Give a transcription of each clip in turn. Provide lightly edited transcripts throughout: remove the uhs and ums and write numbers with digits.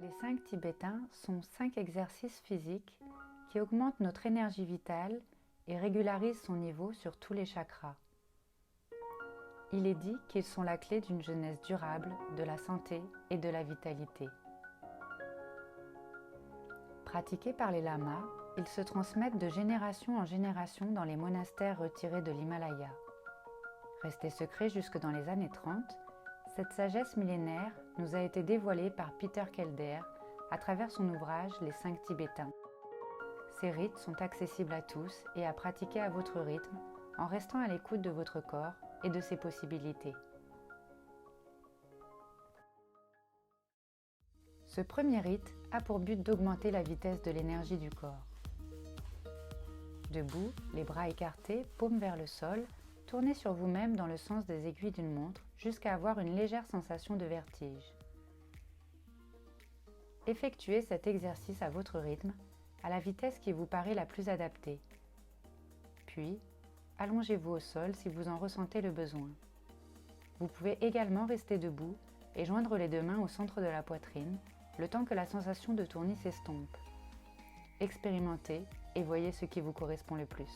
Les 5 tibétains sont 5 exercices physiques qui augmentent notre énergie vitale et régularisent son niveau sur tous les chakras. Il est dit qu'ils sont la clé d'une jeunesse durable, de la santé et de la vitalité. Pratiqués par les lamas, ils se transmettent de génération en génération dans les monastères retirés de l'Himalaya. Restés secrets jusque dans les années 30, cette sagesse millénaire nous a été dévoilée par Peter Kelder à travers son ouvrage Les 5 Tibétains. Ces rites sont accessibles à tous et à pratiquer à votre rythme en restant à l'écoute de votre corps et de ses possibilités. Ce premier rite a pour but d'augmenter la vitesse de l'énergie du corps. Debout, les bras écartés, paumes vers le sol, tournez sur vous-même dans le sens des aiguilles d'une montre jusqu'à avoir une légère sensation de vertige. Effectuez cet exercice à votre rythme, à la vitesse qui vous paraît la plus adaptée. Puis, allongez-vous au sol si vous en ressentez le besoin. Vous pouvez également rester debout et joindre les deux mains au centre de la poitrine, le temps que la sensation de tournis s'estompe. Expérimentez et voyez ce qui vous correspond le plus.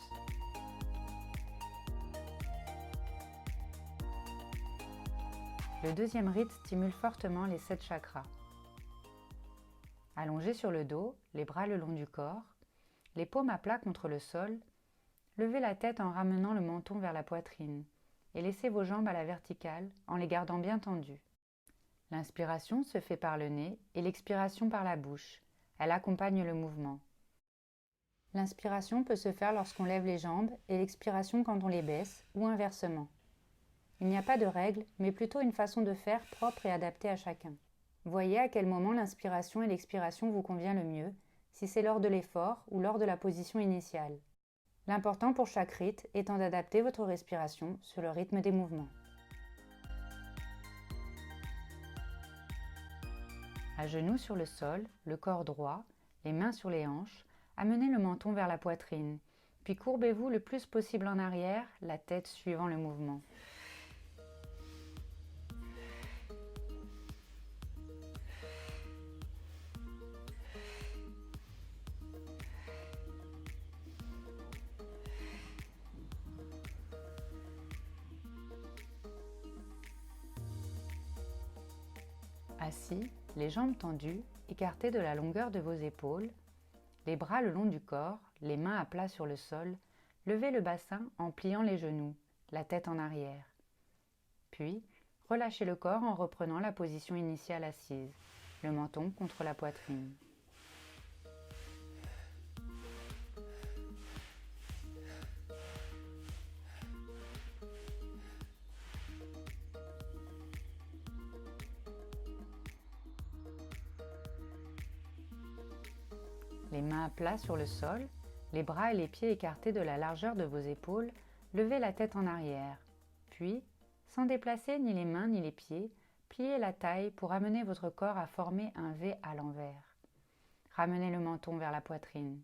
Le deuxième rite stimule fortement les 7 chakras. Allongé sur le dos, les bras le long du corps, les paumes à plat contre le sol, levez la tête en ramenant le menton vers la poitrine et laissez vos jambes à la verticale en les gardant bien tendues. L'inspiration se fait par le nez et l'expiration par la bouche. Elle accompagne le mouvement. L'inspiration peut se faire lorsqu'on lève les jambes et l'expiration quand on les baisse ou inversement. Il n'y a pas de règle, mais plutôt une façon de faire propre et adaptée à chacun. Voyez à quel moment l'inspiration et l'expiration vous convient le mieux, si c'est lors de l'effort ou lors de la position initiale. L'important pour chaque rite étant d'adapter votre respiration sur le rythme des mouvements. À genoux sur le sol, le corps droit, les mains sur les hanches, amenez le menton vers la poitrine, puis courbez-vous le plus possible en arrière, la tête suivant le mouvement. Assis, les jambes tendues, écartées de la longueur de vos épaules, les bras le long du corps, les mains à plat sur le sol, levez le bassin en pliant les genoux, la tête en arrière. Puis, relâchez le corps en reprenant la position initiale assise, le menton contre la poitrine. Les mains à plat sur le sol, les bras et les pieds écartés de la largeur de vos épaules, levez la tête en arrière. Puis, sans déplacer ni les mains ni les pieds, pliez la taille pour amener votre corps à former un V à l'envers. Ramenez le menton vers la poitrine.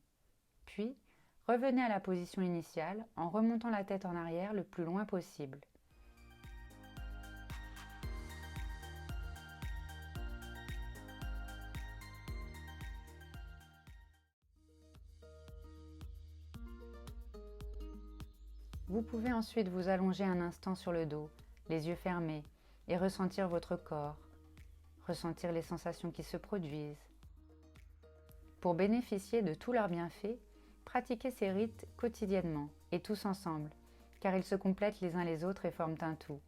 Puis, revenez à la position initiale en remontant la tête en arrière le plus loin possible. Vous pouvez ensuite vous allonger un instant sur le dos, les yeux fermés, et ressentir votre corps, ressentir les sensations qui se produisent. Pour bénéficier de tous leurs bienfaits, pratiquez ces rites quotidiennement et tous ensemble, car ils se complètent les uns les autres et forment un tout.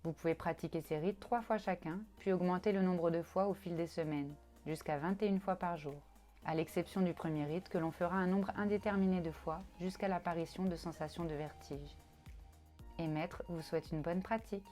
Vous pouvez pratiquer ces rites 3 fois chacun, puis augmenter le nombre de fois au fil des semaines, jusqu'à 21 fois par jour, à l'exception du premier rite que l'on fera un nombre indéterminé de fois jusqu'à l'apparition de sensations de vertige. Et Maître vous souhaite une bonne pratique.